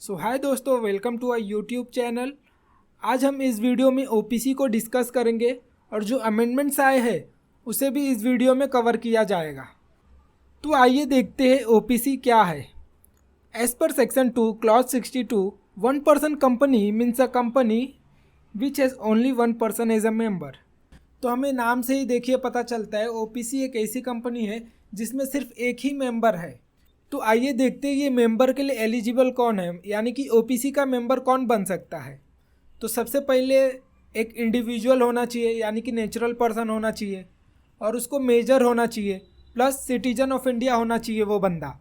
हाय दोस्तों, welcome to our YouTube channel. आज हम इस वीडियो में ओपीसी को डिस्कस करेंगे और जो अमेंडमेंट्स आए हैं उसे भी इस वीडियो में कवर किया जाएगा। तो आइए देखते हैं ओपीसी क्या है। As per section 2 clause 62, one person company means a company which has only one person as a member. तो हमें नाम से ही देखिए पता चलता है ओपीसी एक ऐसी कंपनी है जिसमें सिर्फ एक ही मेंबर है। तो आइए देखते हैं ये मेंबर के लिए एलिजिबल कौन है, यानी कि ओपीसी का मेंबर कौन बन सकता है। तो सबसे पहले एक इंडिविजुअल होना चाहिए, यानी कि नेचुरल पर्सन होना चाहिए, और उसको मेजर होना चाहिए, प्लस सिटीजन ऑफ इंडिया होना चाहिए वो बंदा।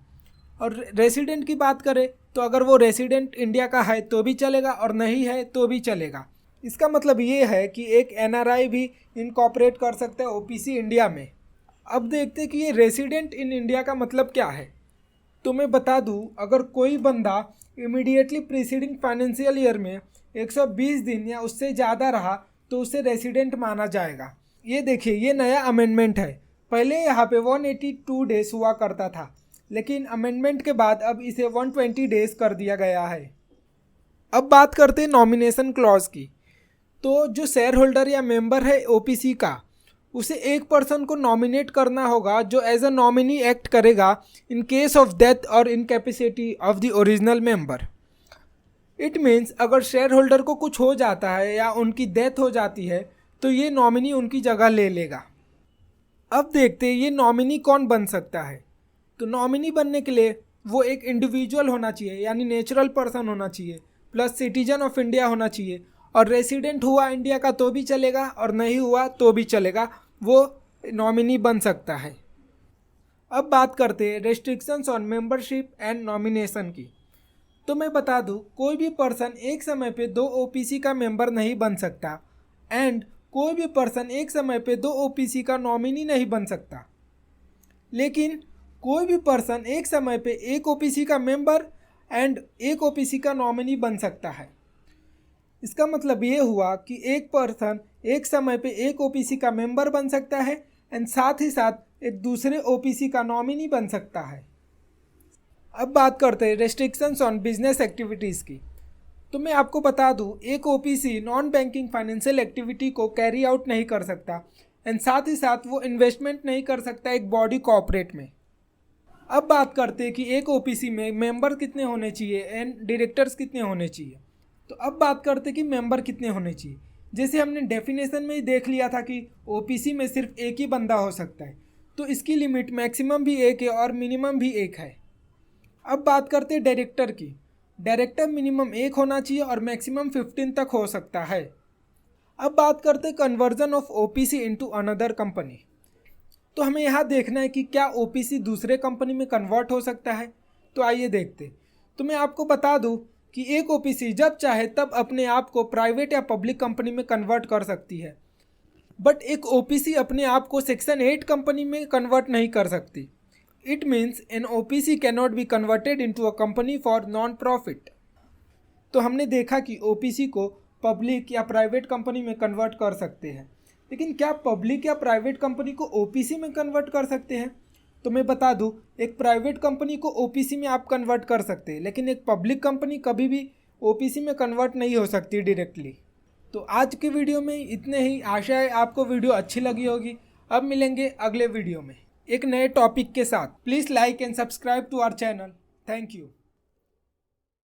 और रेसिडेंट की बात करें तो अगर वो रेसिडेंट इंडिया का है तो भी चलेगा और नहीं है तो भी चलेगा। इसका मतलब ये है कि एक एनआरआई भी इनकॉर्पोरेट कर सकता है ओपीसी इंडिया में। अब देखते हैं कि ये रेसिडेंट इन इंडिया का मतलब क्या है। तो मैं बता दूं, अगर कोई बंदा इमीडिएटली प्रीसीडिंग फाइनेंशियल ईयर में 120 दिन या उससे ज़्यादा रहा तो उसे रेसिडेंट माना जाएगा। ये देखिए, ये नया अमेंडमेंट है। पहले यहाँ पे 182 डेज हुआ करता था, लेकिन अमेंडमेंट के बाद अब इसे 120 डेज कर दिया गया है। अब बात करते हैं नॉमिनेशन क्लॉज की। तो जो शेयर होल्डर या मेंबर है ओपीसी का, उसे एक पर्सन को नॉमिनेट करना होगा जो एज अ नॉमिनी एक्ट करेगा इन केस ऑफ डेथ और incapacity of the original member. It means अगर शेयर होल्डर को कुछ हो जाता है या उनकी डेथ हो जाती है तो ये नॉमिनी उनकी जगह ले लेगा। अब देखते हैं ये नॉमिनी कौन बन सकता है। तो नॉमिनी बनने के लिए वो एक इंडिविजुअल होना चाहिए, यानी नेचुरल पर्सन होना चाहिए, प्लस सिटीजन ऑफ इंडिया होना चाहिए, और रेसिडेंट हुआ इंडिया का तो भी चलेगा और नहीं हुआ तो भी चलेगा, वो नॉमिनी बन सकता है। अब बात करते हैं restrictions on membership and nomination की। तो मैं बता दूं, कोई भी पर्सन एक समय पे 2 ओपीसी का मेंबर नहीं बन सकता, एंड कोई भी पर्सन एक समय पे 2 ओपीसी का नॉमिनी नहीं बन सकता। लेकिन कोई भी पर्सन एक समय पे एक ओपीसी का मेंबर एंड एक ओपीसी का नॉमिनी बन सकता है। इसका मतलब ये हुआ कि एक पर्सन एक समय पे एक ओपीसी का मेंबर बन सकता है एंड साथ ही साथ एक दूसरे ओपीसी का नॉमिनी बन सकता है। अब बात करते हैं रेस्ट्रिक्शंस ऑन बिजनेस एक्टिविटीज़ की। तो मैं आपको बता दूं, एक OPC non banking financial activity को कैरी आउट नहीं कर सकता एंड साथ ही साथ वो इन्वेस्टमेंट नहीं कर सकता एक बॉडी कॉर्पोरेट में। अब बात करते हैं कि एक ओपीसी में मेंबर कितने होने चाहिए एंड डायरेक्टर्स कितने होने चाहिए। तो अब बात करते हैं कि मेंबर कितने होने चाहिए। जैसे हमने डेफिनेशन में ही देख लिया था कि ओपीसी में सिर्फ एक ही बंदा हो सकता है, तो इसकी लिमिट मैक्सिमम भी एक है और मिनिमम भी एक है। अब बात करते हैं डायरेक्टर की। डायरेक्टर मिनिमम एक होना चाहिए और मैक्सिमम 15 तक हो सकता है। अब बात करते हैं conversion of OPC into another company. तो हमें यहाँ देखना है कि क्या ओपीसी दूसरे कंपनी में कन्वर्ट हो सकता है। तो आइए देखते। तो मैं आपको बता दूँ कि एक ओपीसी जब चाहे तब अपने आप को प्राइवेट या पब्लिक कंपनी में कन्वर्ट कर सकती है, बट एक ओपीसी अपने आप को सेक्शन 8 कंपनी में कन्वर्ट नहीं कर सकती। It means an OPC can not be converted into a company for non profit. तो हमने देखा कि ओपीसी को पब्लिक या प्राइवेट कंपनी में कन्वर्ट कर सकते हैं, लेकिन क्या पब्लिक या प्राइवेट कंपनी को ओपीसी में कन्वर्ट कर सकते हैं? तो मैं बता दूं, एक प्राइवेट कंपनी को ओपीसी में आप कन्वर्ट कर सकते हैं, लेकिन एक पब्लिक कंपनी कभी भी ओपीसी में कन्वर्ट नहीं हो सकती डायरेक्टली। तो आज की वीडियो में इतने ही। आशा है आपको वीडियो अच्छी लगी होगी। अब मिलेंगे अगले वीडियो में एक नए टॉपिक के साथ। Please like and subscribe to our channel. Thank you.